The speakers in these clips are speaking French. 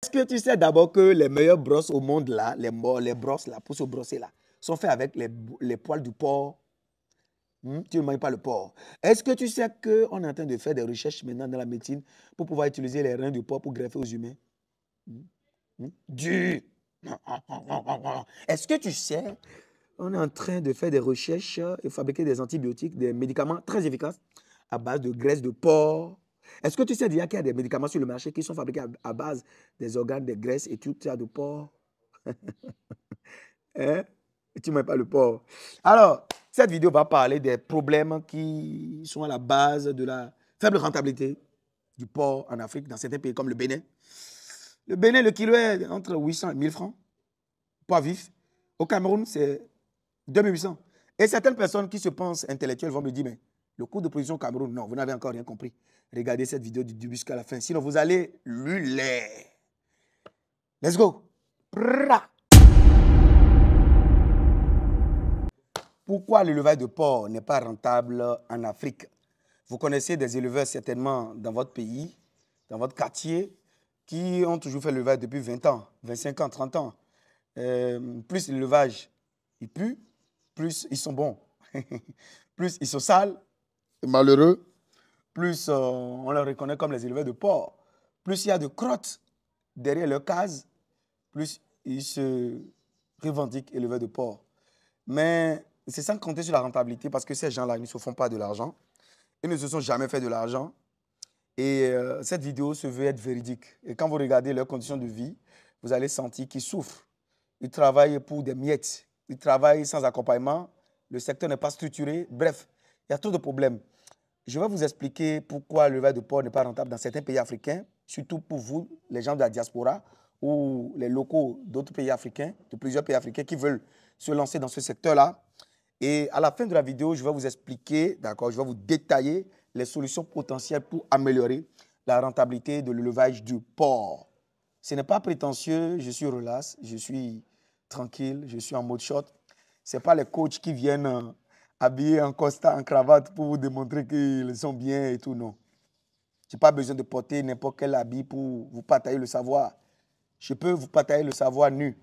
Est-ce que tu sais d'abord que les meilleures brosses au monde, là, les brosses là, pour se brosser, là, sont faites avec les poils du porc? Tu ne manges pas le porc. Est-ce que tu sais qu'on est en train de faire des recherches maintenant dans la médecine pour pouvoir utiliser les reins du porc pour greffer aux humains? Du. Est-ce que tu sais, on est en train de faire des recherches et fabriquer des antibiotiques, des médicaments très efficaces à base de graisse de porc. Est-ce que tu sais déjà qu'il y a des médicaments sur le marché qui sont fabriqués à base des organes, des graisses et tout ça de porc? Hein? Et tu ne manges pas le porc. Alors, cette vidéo va parler des problèmes qui sont à la base de la faible rentabilité du porc en Afrique, dans certains pays comme le Bénin. Le Bénin, le kilo est entre 800 et 1000 francs, poids vif. Au Cameroun, c'est 2800. Et certaines personnes qui se pensent intellectuelles vont me dire, mais le coût de production au Cameroun, non, vous n'avez encore rien compris. Regardez cette vidéo du début jusqu'à la fin. Sinon, vous allez l'huiler. Let's go. Pourquoi l'élevage de porc n'est pas rentable en Afrique? Vous connaissez des éleveurs certainement dans votre pays, dans votre quartier, qui ont toujours fait l'élevage depuis 20 ans, 25 ans, 30 ans. Plus l'élevage, il pue, plus ils sont bons. Plus ils sont sales, malheureux, plus on les reconnaît comme les éleveurs de porc. Plus il y a de crottes derrière leur case, plus ils se revendiquent éleveurs de porc. Mais c'est sans compter sur la rentabilité parce que ces gens-là, ils ne se font pas de l'argent. Ils ne se sont jamais fait de l'argent. Et cette vidéo se veut être véridique. Et quand vous regardez leurs conditions de vie, vous allez sentir qu'ils souffrent. Ils travaillent pour des miettes. Ils travaillent sans accompagnement. Le secteur n'est pas structuré. Bref, il y a trop de problèmes. Je vais vous expliquer pourquoi l'élevage de porc n'est pas rentable dans certains pays africains, surtout pour vous, les gens de la diaspora ou les locaux d'autres pays africains, de plusieurs pays africains qui veulent se lancer dans ce secteur-là. Et à la fin de la vidéo, je vais vous expliquer, d'accord, je vais vous détailler les solutions potentielles pour améliorer la rentabilité de l'élevage du porc. Ce n'est pas prétentieux, je suis relax, je suis tranquille, je suis en mode short. Ce n'est pas les coachs qui viennent habillés en costard, en cravate pour vous démontrer qu'ils sont bien et tout, non. Je n'ai pas besoin de porter n'importe quel habit pour vous partager le savoir. Je peux vous partager le savoir nu.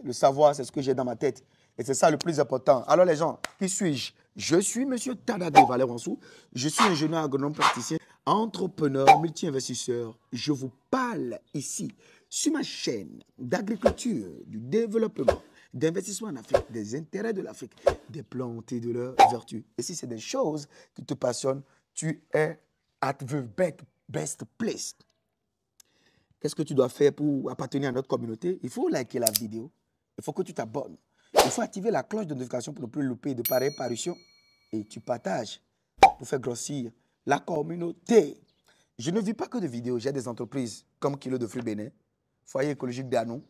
Le savoir, c'est ce que j'ai dans ma tête. Et c'est ça le plus important. Alors les gens, qui suis-je? Je suis M. Tadadé Valère-Wansou. Je suis ingénieur agronome praticien, entrepreneur, multi-investisseur. Je vous parle ici sur ma chaîne d'agriculture, du développement, d'investissement en Afrique, des intérêts de l'Afrique, des plantes et de leurs vertus. Et si c'est des choses qui te passionnent, tu es at the best place. Qu'est-ce que tu dois faire pour appartenir à notre communauté? Il faut liker la vidéo. Il faut que tu t'abonnes. Il faut activer la cloche de notification pour ne plus louper de pareilles parutions. Et tu partages pour faire grossir la communauté. Je ne vis pas que de vidéos. J'ai des entreprises comme Kilo de Fruits Bénin, Foyer écologique d'Anou,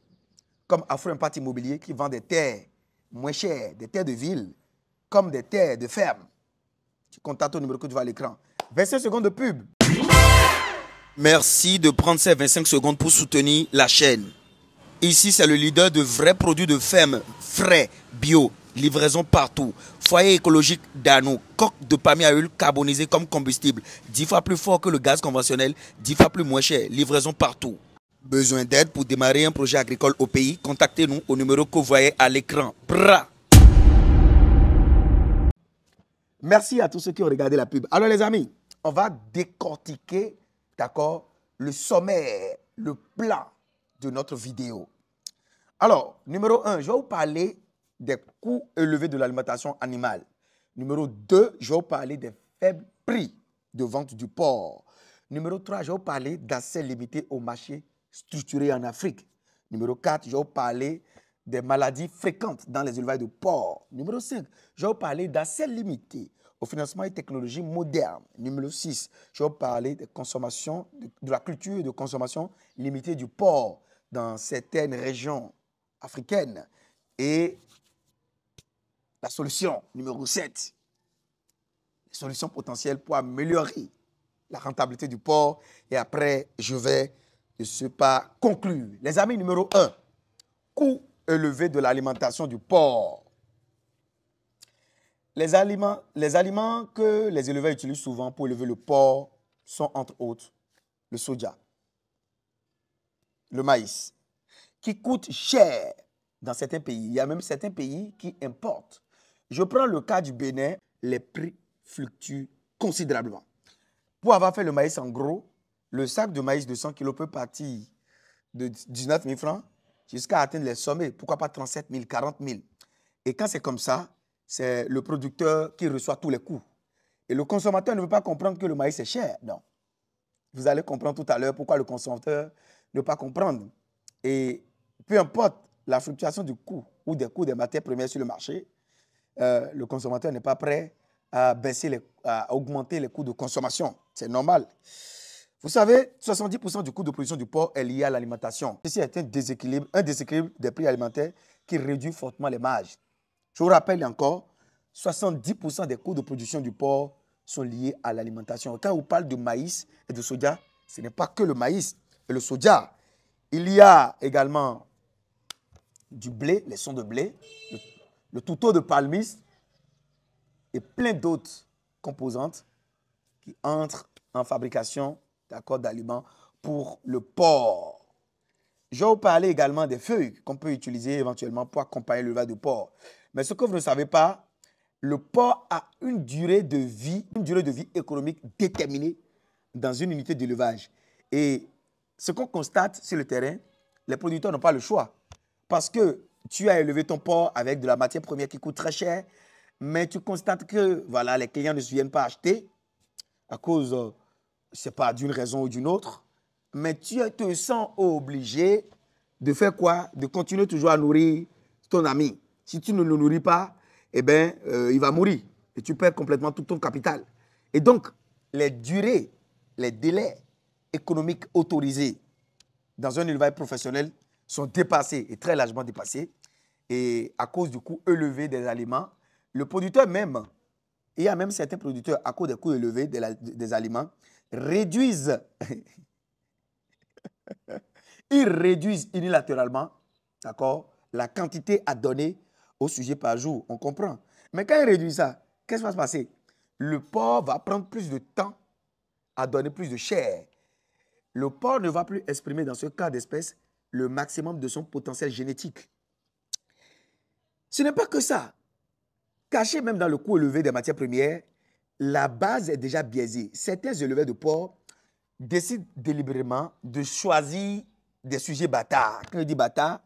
comme Afro Impact Immobilier qui vend des terres moins chères, des terres de ville, comme des terres de ferme. Tu contactes au numéro que tu vois à l'écran. 25 secondes de pub. Merci de prendre ces 25 secondes pour soutenir la chaîne. Ici, c'est le leader de vrais produits de ferme, frais, bio, livraison partout. Foyer écologique d'Anou, coque de palmier à huile carbonisée comme combustible, 10 fois plus fort que le gaz conventionnel, 10 fois plus moins cher, livraison partout. Besoin d'aide pour démarrer un projet agricole au pays? Contactez-nous au numéro que vous voyez à l'écran. Merci à tous ceux qui ont regardé la pub. Alors les amis, on va décortiquer, d'accord, le sommaire, le plan de notre vidéo. Alors, numéro 1, je vais vous parler des coûts élevés de l'alimentation animale. Numéro 2, je vais vous parler des faibles prix de vente du porc. Numéro 3, je vais vous parler d'accès limité au marché structuré en Afrique. Numéro 4, je vais vous parler des maladies fréquentes dans les élevages de porc. Numéro 5, je vais vous parler d'accès limité au financement et technologies modernes. Numéro 6, je vais vous parler de consommation, de la culture et de consommation limitée du porc dans certaines régions africaines. Et la solution numéro 7, les solutions potentielles pour améliorer la rentabilité du porc. Et après, je vais de ce pas conclure. Les amis, numéro 1, coût élevé de l'alimentation du porc. Les aliments que les éleveurs utilisent souvent pour élever le porc sont entre autres le soja, le maïs, qui coûte cher dans certains pays. Il y a même certains pays qui importent. Je prends le cas du Bénin, les prix fluctuent considérablement. Pour avoir fait le maïs en gros, le sac de maïs de 100 kg peut partir de 19 000 francs jusqu'à atteindre les sommets. Pourquoi pas 37 000, 40 000. Et quand c'est comme ça, c'est le producteur qui reçoit tous les coûts. Et le consommateur ne veut pas comprendre que le maïs est cher. Non. Vous allez comprendre tout à l'heure pourquoi le consommateur ne veut pas comprendre. Et peu importe la fluctuation du coût ou des coûts des matières premières sur le marché, le consommateur n'est pas prêt à à augmenter les coûts de consommation. C'est normal. Vous savez, 70% du coût de production du porc est lié à l'alimentation. Ceci est un déséquilibre des prix alimentaires qui réduit fortement les marges. Je vous rappelle encore, 70% des coûts de production du porc sont liés à l'alimentation. Quand on parle de maïs et de soja, ce n'est pas que le maïs et le soja. Il y a également du blé, les sons de blé, le touteau de palmis et plein d'autres composantes qui entrent en fabrication d'aliments pour le porc. Je vais vous parler également des feuilles qu'on peut utiliser éventuellement pour accompagner l'élevage de porc. Mais ce que vous ne savez pas, le porc a une durée de vie économique déterminée dans une unité d'élevage. Et ce qu'on constate sur le terrain, les producteurs n'ont pas le choix. Parce que tu as élevé ton porc avec de la matière première qui coûte très cher, mais tu constates que voilà, les clients ne se viennent pas acheter à cause, c'est pas d'une raison ou d'une autre, mais tu te sens obligé de faire quoi? De continuer toujours à nourrir ton ami. Si tu ne le nourris pas, eh bien, il va mourir et tu perds complètement tout ton capital. Et donc, les durées, les délais économiques autorisés dans un élevage professionnel sont dépassés et très largement dépassés. Et à cause du coût élevé des aliments, le producteur même, il y a même certains producteurs, à cause des coûts élevés des aliments, réduisent, ils réduisent unilatéralement, d'accord, la quantité à donner au sujet par jour. On comprend. Mais quand ils réduisent ça, qu'est-ce qui va se passer? Le porc va prendre plus de temps à donner plus de chair. Le porc ne va plus exprimer dans ce cas d'espèce le maximum de son potentiel génétique. Ce n'est pas que ça. Caché même dans le coût élevé des matières premières, la base est déjà biaisée. Certains éleveurs de porc décident délibérément de choisir des sujets bâtards. Quand je dis bâtards,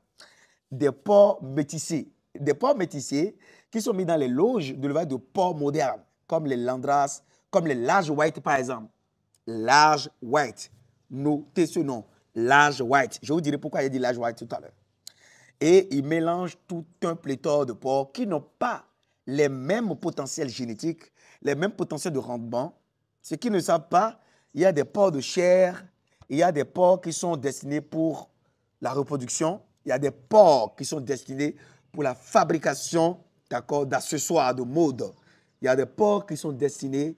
des porcs métissés. Des porcs métissés qui sont mis dans les loges d'élevage de porcs modernes, comme les Landras, comme les Large White par exemple. Large White. Notez ce nom. Large White. Je vous dirai pourquoi il dit Large White tout à l'heure. Et ils mélangent tout un pléthore de porcs qui n'ont pas les mêmes potentiels génétiques, les mêmes potentiels de rendement. Ceux qui ne savent pas, il y a des porcs de chair, il y a des porcs qui sont destinés pour la reproduction, il y a des porcs qui sont destinés pour la fabrication d'accessoires, de mode. Il y a des porcs qui sont destinés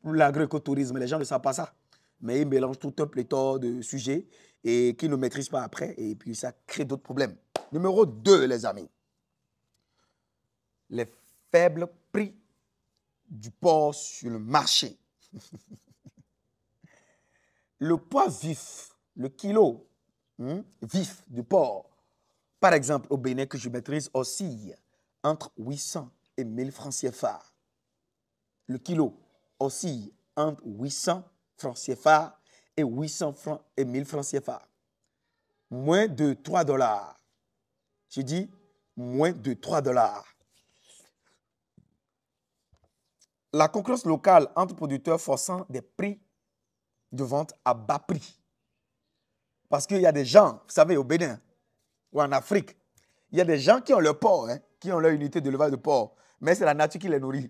pour l'agroécotourisme. Les gens ne savent pas ça. Mais ils mélangent tout un pléthore de sujets et qu'ils ne maîtrisent pas après. Et puis ça crée d'autres problèmes. Numéro 2, les amis. Les faibles prix du porc sur le marché. Le poids vif, le kilo vif du porc, par exemple au Bénin que je maîtrise, oscille entre 800 et 1000 francs CFA. Le kilo oscille entre 800 francs CFA et 800 francs et 1000 francs CFA. Moins de 3 dollars. Je dis moins de 3 dollars. La concurrence locale entre producteurs forçant des prix de vente à bas prix. Parce qu'il y a des gens, vous savez, au Bénin ou en Afrique, il y a des gens qui ont leur porc, qui ont leur unité d'élevage de porc, mais c'est la nature qui les nourrit.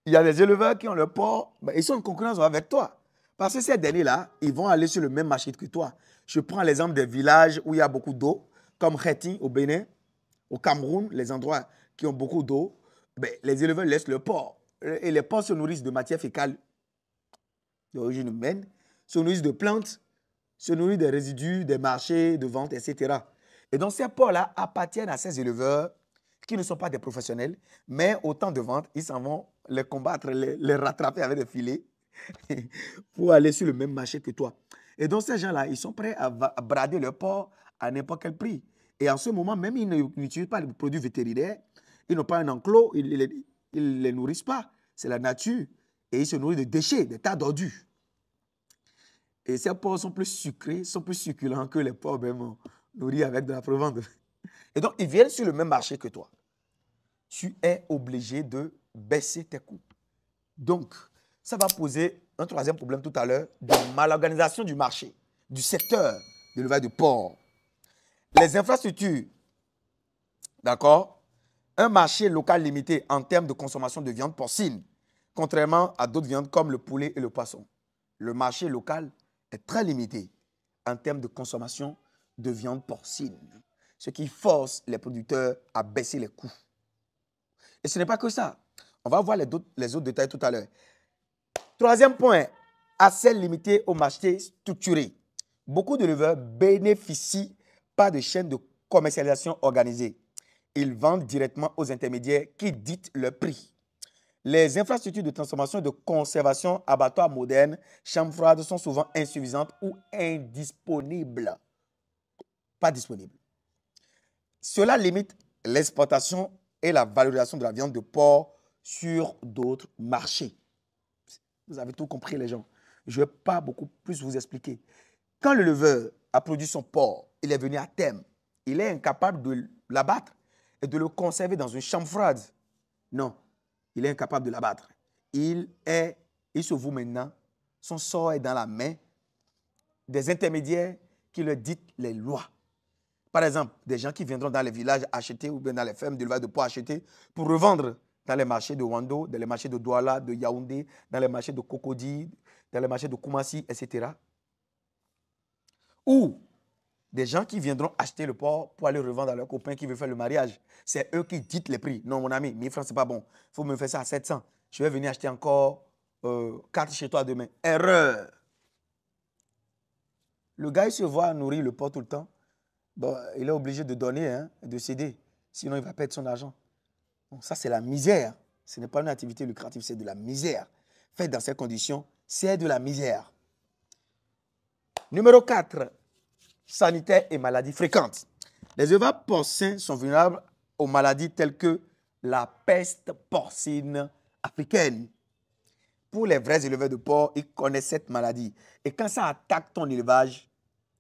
Il y a des éleveurs qui ont leur porc, mais ils sont en concurrence avec toi. Parce que ces derniers-là, ils vont aller sur le même marché que toi. Je prends l'exemple des villages où il y a beaucoup d'eau, comme Kheti au Bénin, au Cameroun, les endroits qui ont beaucoup d'eau. Ben, les éleveurs laissent le porc. Et les porcs se nourrissent de matières fécales d'origine humaine, se nourrissent de plantes, se nourrissent des résidus, des marchés de vente, etc. Et donc ces porcs-là appartiennent à ces éleveurs qui ne sont pas des professionnels, mais au temps de vente, ils s'en vont les combattre, les rattraper avec des filets pour aller sur le même marché que toi. Et donc, ces gens-là, ils sont prêts à brader leur porc à n'importe quel prix. Et en ce moment, même ils n'utilisent pas les produits vétérinaires, ils n'ont pas un enclos, ils ne les nourrissent pas. C'est la nature. Et ils se nourrissent de déchets, des tas d'ordures. Et ces porcs sont plus sucrés, sont plus succulents que les porcs même nourris avec de la provende. Et donc, ils viennent sur le même marché que toi. Tu es obligé de baisser tes coûts. Donc, ça va poser un troisième problème tout à l'heure de malorganisation du marché, du secteur de l'élevage de porc. Les infrastructures, d'accord? Un marché local limité en termes de consommation de viande porcine, contrairement à d'autres viandes comme le poulet et le poisson. Le marché local est très limité en termes de consommation de viande porcine, ce qui force les producteurs à baisser les coûts. Et ce n'est pas que ça. On va voir les autres détails tout à l'heure. Troisième point, accès limité au marché structuré. Beaucoup d'éleveurs bénéficient pas de chaînes de commercialisation organisées. Ils vendent directement aux intermédiaires qui dictent le prix. Les infrastructures de transformation et de conservation, abattoirs modernes, chambres froides sont souvent insuffisantes ou indisponibles. Pas disponibles. Cela limite l'exportation et la valorisation de la viande de porc sur d'autres marchés. Vous avez tout compris, les gens. Je ne vais pas beaucoup plus vous expliquer. Quand l'éleveur a produit son porc, il est venu à terme. Il est incapable de l'abattre et de le conserver dans une chambre froide. Non, il est incapable de l'abattre. Il se voue maintenant, son sort est dans la main des intermédiaires qui leur dictent les lois. Par exemple, des gens qui viendront dans les villages acheter ou bien dans les fermes d'élevage de porc acheter pour revendre dans les marchés de Wando, dans les marchés de Douala, de Yaoundé, dans les marchés de Cocody, dans les marchés de Koumassi, etc. Ou des gens qui viendront acheter le porc pour aller revendre à leurs copains qui veulent faire le mariage. C'est eux qui dictent les prix. Non, mon ami, 1000 francs, ce n'est pas bon. Il faut me faire ça à 700. Je vais venir acheter encore 4 chez toi demain. Erreur. Le gars, il se voit nourrir le porc tout le temps. Bon, il est obligé de donner, hein, de céder. Sinon, il va perdre son argent. Bon, ça, c'est la misère. Ce n'est pas une activité lucrative, c'est de la misère. Fait dans ces conditions, c'est de la misère. Numéro 4, sanitaire et maladies fréquentes. Les éleveurs porcins sont vulnérables aux maladies telles que la peste porcine africaine. Pour les vrais éleveurs de porc, ils connaissent cette maladie. Et quand ça attaque ton élevage,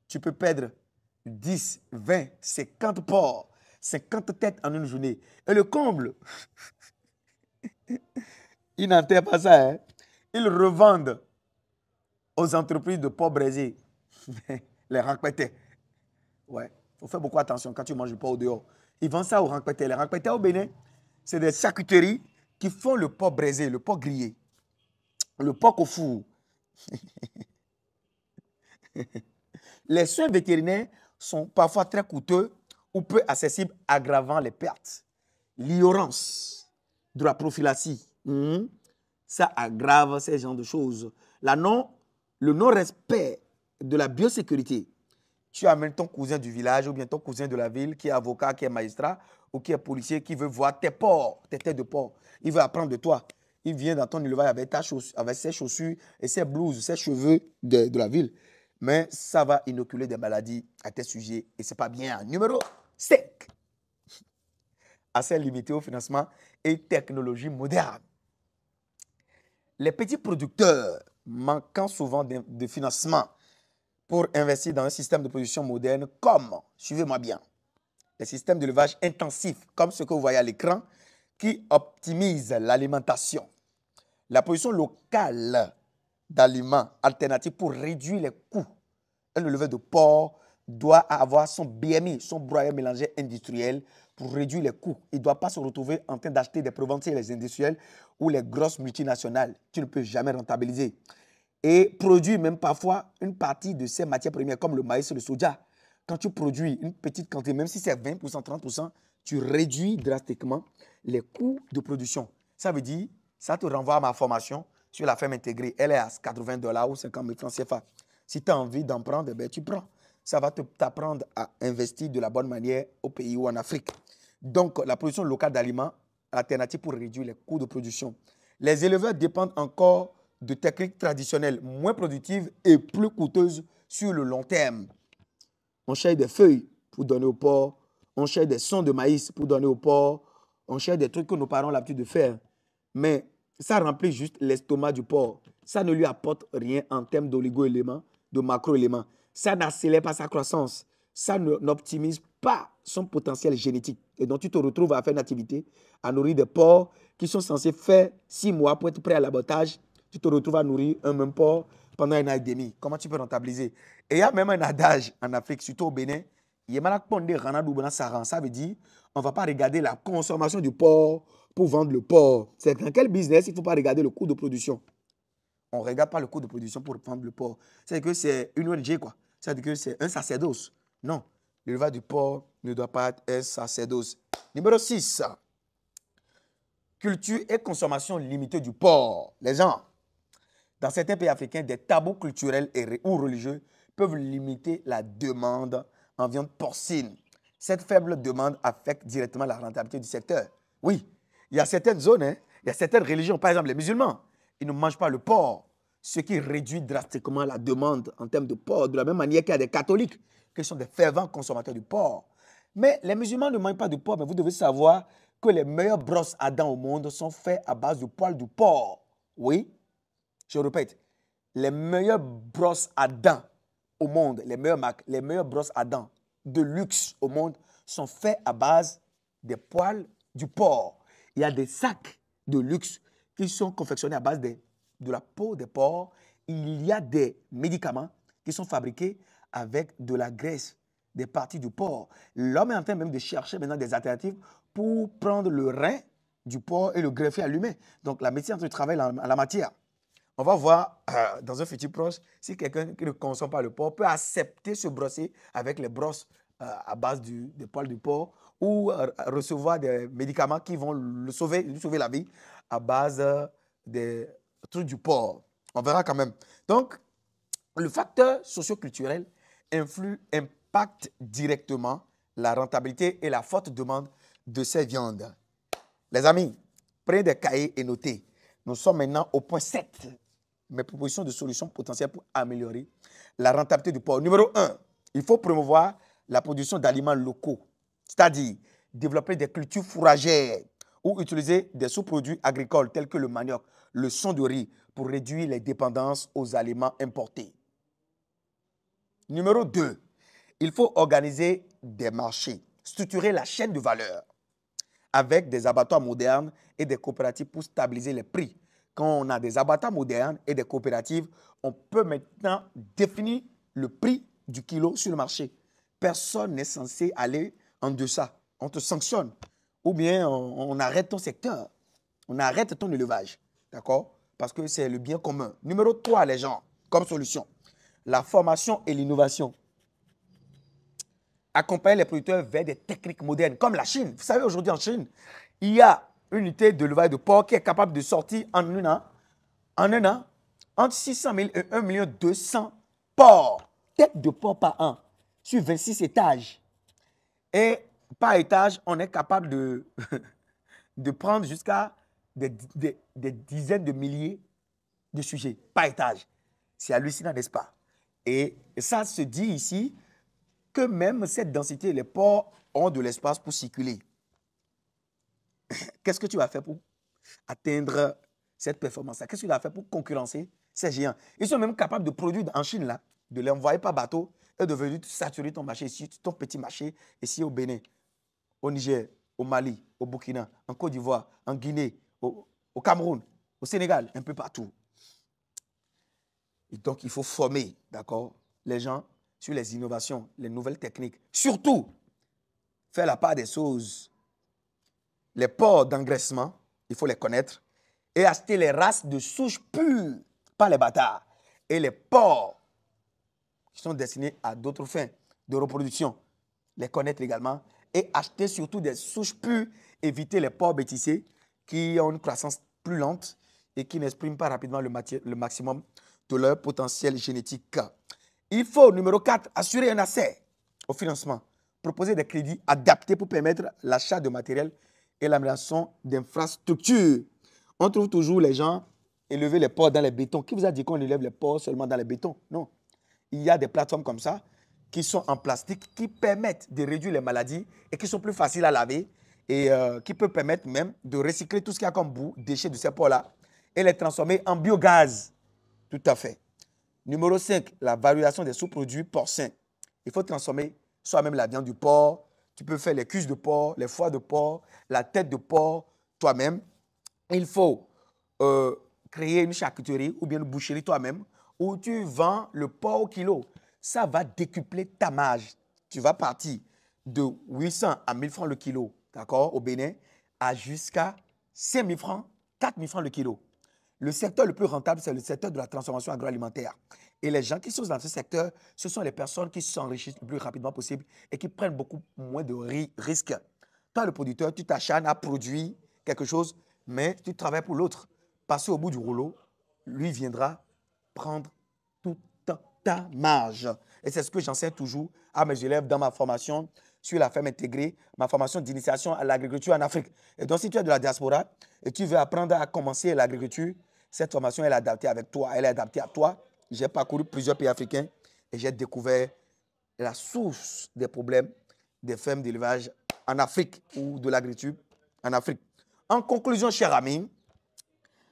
tu peux perdre 10, 20, 50 porcs, 50 têtes en une journée. Et le comble, ils n'enterrent pas ça. Hein? Ils revendent aux entreprises de porc braisés, les rankpétés. Ouais, il faut faire beaucoup attention quand tu manges le porc au dehors. Ils vendent ça aux rankpétés. Les rankpétés au Bénin, c'est des charcuteries qui font le porc braisé, le porc grillé, le porc au four. Les soins vétérinaires sont parfois très coûteux ou peu accessibles, aggravant les pertes. L'ignorance de la prophylaxie, ça aggrave ces genres de choses. Le non-respect de la biosécurité. Tu amènes ton cousin du village ou bien ton cousin de la ville qui est avocat, qui est magistrat ou qui est policier, qui veut voir tes porcs, tes têtes de porc. Il veut apprendre de toi. Il vient dans ton élevage avec ses chaussures et ses blouses, ses cheveux de la ville. Mais ça va inoculer des maladies à tes sujets et ce n'est pas bien. Numéro 5. Assez limité au financement et technologie moderne. Les petits producteurs manquant souvent de financement pour investir dans un système de production moderne comme, suivez-moi bien, les systèmes d'élevage intensif, comme ce que vous voyez à l'écran, qui optimisent l'alimentation. La production locale d'aliments alternatifs pour réduire les coûts. Un éleveur de porc doit avoir son BMI, son broyeur mélangé industriel, pour réduire les coûts. Il ne doit pas se retrouver en train d'acheter des préventiers, les industriels ou les grosses multinationales. Tu ne peux jamais rentabiliser. Et produire même parfois une partie de ces matières premières, comme le maïs et le soja. Quand tu produis une petite quantité, même si c'est 20%, 30%, tu réduis drastiquement les coûts de production. Ça veut dire, ça te renvoie à ma formation sur la ferme intégrée. Elle est à 80 $ ou 50 000 francs CFA. Si tu as envie d'en prendre, ben, tu prends. Ça va t'apprendre à investir de la bonne manière au pays ou en Afrique. Donc, la production locale d'aliments alternative pour réduire les coûts de production. Les éleveurs dépendent encore de techniques traditionnelles moins productives et plus coûteuses sur le long terme. On cherche des feuilles pour donner au porc, on cherche des sons de maïs pour donner au porc, on cherche des trucs que nos parents ont l'habitude de faire. Mais ça remplit juste l'estomac du porc. Ça ne lui apporte rien en termes d'oligo-éléments, de macro-éléments. Ça n'accélère pas sa croissance. Ça n'optimise pas son potentiel génétique. Et donc, tu te retrouves à faire une activité, à nourrir des porcs qui sont censés faire 6 mois pour être prêts à l'abattage. Tu te retrouves à nourrir un même porc pendant 1 an et demi. Comment tu peux rentabiliser? Et il y a même un adage en Afrique, surtout au Bénin. Ça veut dire on ne va pas regarder la consommation du porc pour vendre le porc. C'est dans quel business il ne faut pas regarder le coût de production. On ne regarde pas le coût de production pour vendre le porc. C'est que c'est une ONG, quoi. C'est-à-dire que c'est un sacerdoce. Non, l'élevage du porc ne doit pas être un sacerdoce. Numéro 6. Culture et consommation limitée du porc. Les gens, dans certains pays africains, des tabous culturels ou religieux peuvent limiter la demande en viande porcine. Cette faible demande affecte directement la rentabilité du secteur. Oui, il y a certaines zones, il y a certaines religions, par exemple les musulmans, ils ne mangent pas le porc, ce qui réduit drastiquement la demande en termes de porc, de la même manière qu'il y a des catholiques qui sont des fervents consommateurs du porc. Mais les musulmans ne mangent pas de porc, mais vous devez savoir que les meilleures brosses à dents au monde sont faites à base de poils de porc. Oui, je répète, les meilleures brosses à dents au monde, les meilleures marques, les meilleures brosses à dents de luxe au monde sont faites à base des poils du porc. Il y a des sacs de luxe qui sont confectionnés à base de la peau des porcs. Il y a des médicaments qui sont fabriqués avec de la graisse, des parties du porc. L'homme est en train même de chercher maintenant des alternatives pour prendre le rein du porc et le greffer à l'humain. Donc la médecine est en train de travailler en la matière. On va voir dans un futur proche si quelqu'un qui ne consomme pas le porc peut accepter se brosser avec les brosses à base des poils du porc ou recevoir des médicaments qui vont lui sauver la vie à base des trucs du porc. On verra quand même. Donc, le facteur socio-culturel impacte directement la rentabilité et la forte demande de ces viandes. Les amis, prenez des cahiers et notez. Nous sommes maintenant au point 7. Mes propositions de solutions potentielles pour améliorer la rentabilité du porc. Numéro 1, il faut promouvoir la production d'aliments locaux, c'est-à-dire développer des cultures fourragères ou utiliser des sous-produits agricoles tels que le manioc, le son de riz pour réduire les dépendances aux aliments importés. Numéro 2, il faut organiser des marchés, structurer la chaîne de valeur avec des abattoirs modernes et des coopératives pour stabiliser les prix. Quand on a des abattoirs modernes et des coopératives, on peut maintenant définir le prix du kilo sur le marché. Personne n'est censé aller en deçà. On te sanctionne. Ou bien on arrête ton secteur. On arrête ton élevage. D'accord? Parce que c'est le bien commun. Numéro 3, les gens, comme solution. La formation et l'innovation. Accompagner les producteurs vers des techniques modernes, comme la Chine. Vous savez, aujourd'hui en Chine, il y a une unité d'élevage de porc qui est capable de sortir en un an, entre 600 000 et 1 200 000 porcs, têtes de porc par an, sur 26 étages. Et par étage, on est capable de prendre jusqu'à des dizaines de milliers de sujets par étage. C'est hallucinant, n'est-ce pas? Et ça se dit ici que même cette densité, les porcs ont de l'espace pour circuler. Qu'est-ce que tu vas faire pour atteindre cette performance-là? Qu'est-ce que tu vas faire pour concurrencer ces géants? Ils sont même capables de produire en Chine, là, de l'envoyer par bateau et de venir saturer ton marché ici, ton petit marché ici au Bénin, au Niger, au Mali, au Burkina, en Côte d'Ivoire, en Guinée, au Cameroun, au Sénégal, un peu partout. Et donc, il faut former, d'accord, les gens sur les innovations, les nouvelles techniques. Surtout, faire la part des choses. Les porcs d'engraissement, il faut les connaître. Et acheter les races de souches pures, pas les bâtards. Et les porcs qui sont destinés à d'autres fins de reproduction, les connaître également. Et acheter surtout des souches pures, éviter les porcs bêtissés qui ont une croissance plus lente et qui n'expriment pas rapidement le maximum de leur potentiel génétique. Il faut, numéro 4, assurer un accès au financement. Proposer des crédits adaptés pour permettre l'achat de matériel et l'amélioration d'infrastructures. On trouve toujours les gens élever les porcs dans les bétons. Qui vous a dit qu'on élève les porcs seulement dans les bétons? Non. Il y a des plateformes comme ça qui sont en plastique, qui permettent de réduire les maladies et qui sont plus faciles à laver et qui peuvent permettre même de recycler tout ce qu'il y a comme boue, déchets de ces porcs-là et les transformer en biogaz. Tout à fait. Numéro 5, la valorisation des sous-produits porcins. Il faut transformer soi-même la viande du porc. Tu peux faire les cuisses de porc, les foies de porc, la tête de porc toi-même. Il faut créer une charcuterie ou bien une boucherie toi-même où tu vends le porc au kilo. Ça va décupler ta marge. Tu vas partir de 800 à 1000 francs le kilo, d'accord, au Bénin, à jusqu'à 5000 francs, 4000 francs le kilo. Le secteur le plus rentable, c'est le secteur de la transformation agroalimentaire. Et les gens qui sont dans ce secteur, ce sont les personnes qui s'enrichissent le plus rapidement possible et qui prennent beaucoup moins de risques. Toi, le producteur, tu t'acharnes à produire quelque chose, mais tu travailles pour l'autre. Passer au bout du rouleau, lui viendra prendre toute ta marge. Et c'est ce que j'enseigne toujours à mes élèves dans ma formation sur la ferme intégrée, ma formation d'initiation à l'agriculture en Afrique. Et donc, si tu es de la diaspora et tu veux apprendre à commencer l'agriculture, cette formation elle est adaptée avec toi, elle est adaptée à toi. J'ai parcouru plusieurs pays africains et j'ai découvert la source des problèmes des fermes d'élevage en Afrique ou de l'agriculture en Afrique. En conclusion, chers amis,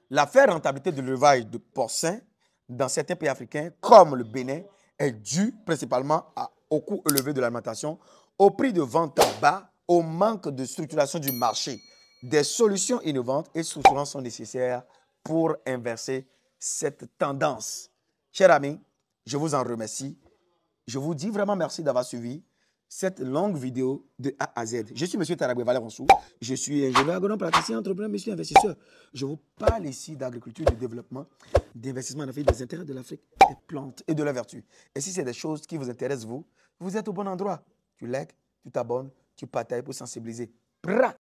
la faible rentabilité de l'élevage de porcins dans certains pays africains, comme le Bénin, est due principalement au coût élevé de l'alimentation, au prix de vente bas, au manque de structuration du marché. Des solutions innovantes et structurantes sont nécessaires pour inverser cette tendance. Chers amis, je vous en remercie. Je vous dis vraiment merci d'avoir suivi cette longue vidéo de A à Z. Je suis M. Taraboué Valère-Onsou. Je suis ingénieur agronome, praticien, entrepreneur, monsieur investisseur. Je vous parle ici d'agriculture, de développement, d'investissement en Afrique, des intérêts de l'Afrique, des plantes et de la vertu. Et si c'est des choses qui vous intéressent, vous êtes au bon endroit. Tu likes, tu t'abonnes, tu partages pour sensibiliser. Bra!